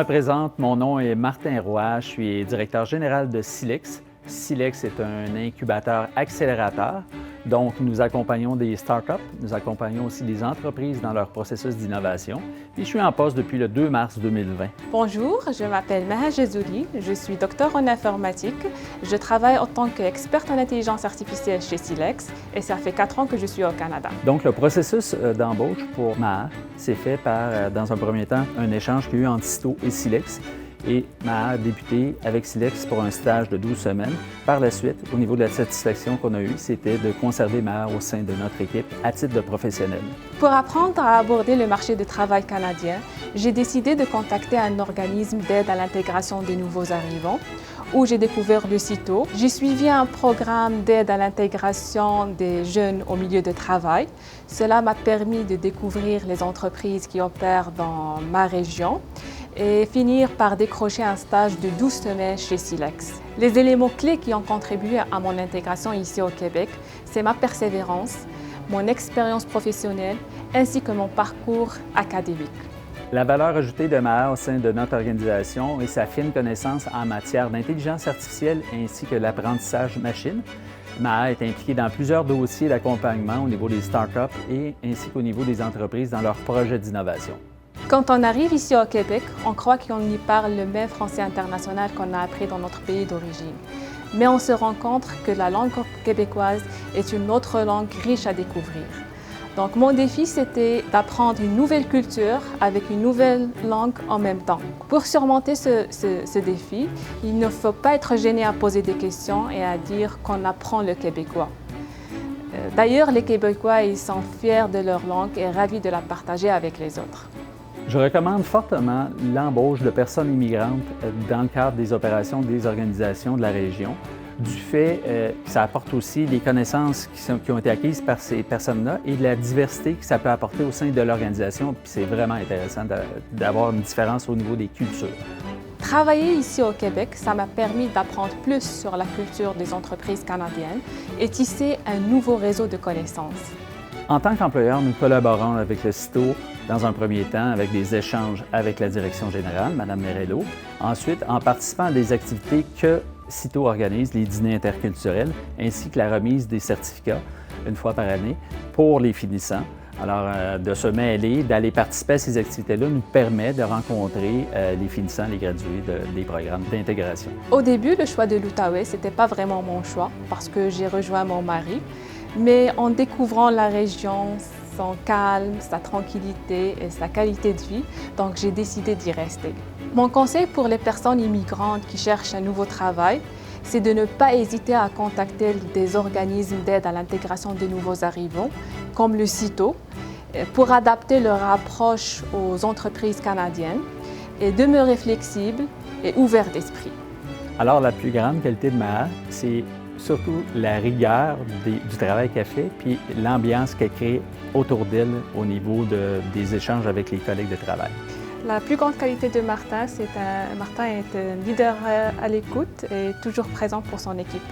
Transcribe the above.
me présente, mon nom est Martin Roy, je suis directeur général de Silex. Silex est un incubateur accélérateur, donc nous accompagnons des startups, nous accompagnons aussi des entreprises dans leur processus d'innovation. Et je suis en poste depuis le 2 mars 2020. Bonjour, je m'appelle Maha Jezouli, je suis docteur en informatique. Je travaille en tant qu'experte en intelligence artificielle chez Silex et ça fait 4 ans que je suis au Canada. Donc le processus d'embauche pour Maha s'est fait par, dans un premier temps, un échange qu'il y a eu entre Cito et Silex. Et Maha a débuté avec Silex pour un stage de 12 semaines. Par la suite, au niveau de la satisfaction qu'on a eue, c'était de conserver Maha au sein de notre équipe à titre de professionnel. Pour apprendre à aborder le marché du travail canadien, j'ai décidé de contacter un organisme d'aide à l'intégration des nouveaux arrivants, où j'ai découvert le Cito. J'ai suivi un programme d'aide à l'intégration des jeunes au milieu de travail. Cela m'a permis de découvrir les entreprises qui opèrent dans ma région et finir par décrocher un stage de 12 semaines chez Silex. Les éléments clés qui ont contribué à mon intégration ici au Québec, c'est ma persévérance, mon expérience professionnelle ainsi que mon parcours académique. La valeur ajoutée de Maha au sein de notre organisation est sa fine connaissance en matière d'intelligence artificielle ainsi que l'apprentissage machine. Maha est impliquée dans plusieurs dossiers d'accompagnement au niveau des startups et ainsi qu'au niveau des entreprises dans leurs projets d'innovation. Quand on arrive ici au Québec, on croit qu'on y parle le même français international qu'on a appris dans notre pays d'origine. Mais on se rend compte que la langue québécoise est une autre langue riche à découvrir. Donc mon défi, c'était d'apprendre une nouvelle culture avec une nouvelle langue en même temps. Pour surmonter ce défi, il ne faut pas être gêné à poser des questions et à dire qu'on apprend le québécois. D'ailleurs, les Québécois, ils sont fiers de leur langue et ravis de la partager avec les autres. Je recommande fortement l'embauche de personnes immigrantes dans le cadre des opérations des organisations de la région, du fait que ça apporte aussi les connaissances qui ont été acquises par ces personnes-là et de la diversité que ça peut apporter au sein de l'organisation. Puis c'est vraiment intéressant d'avoir une différence au niveau des cultures. Travailler ici au Québec, ça m'a permis d'apprendre plus sur la culture des entreprises canadiennes et tisser un nouveau réseau de connaissances. En tant qu'employeur, nous collaborons avec le Cito dans un premier temps avec des échanges avec la direction générale, Mme Merello. Ensuite, en participant à des activités que Cito organise, les dîners interculturels, ainsi que la remise des certificats une fois par année pour les finissants. Alors, de se mêler, d'aller participer à ces activités-là nous permet de rencontrer les finissants, les gradués des programmes d'intégration. Au début, le choix de l'Outaouais, ce n'était pas vraiment mon choix parce que j'ai rejoint mon mari. Mais en découvrant la région, son calme, sa tranquillité et sa qualité de vie, donc j'ai décidé d'y rester. Mon conseil pour les personnes immigrantes qui cherchent un nouveau travail, c'est de ne pas hésiter à contacter des organismes d'aide à l'intégration des nouveaux arrivants, comme le Cito, pour adapter leur approche aux entreprises canadiennes et demeurer flexible et ouvert d'esprit. Alors, la plus grande qualité de Maha, c'est surtout la rigueur du travail qu'elle fait, puis l'ambiance qu'elle crée autour d'elle au niveau des échanges avec les collègues de travail. La plus grande qualité de Martin, Martin est un leader à l'écoute et toujours présent pour son équipe.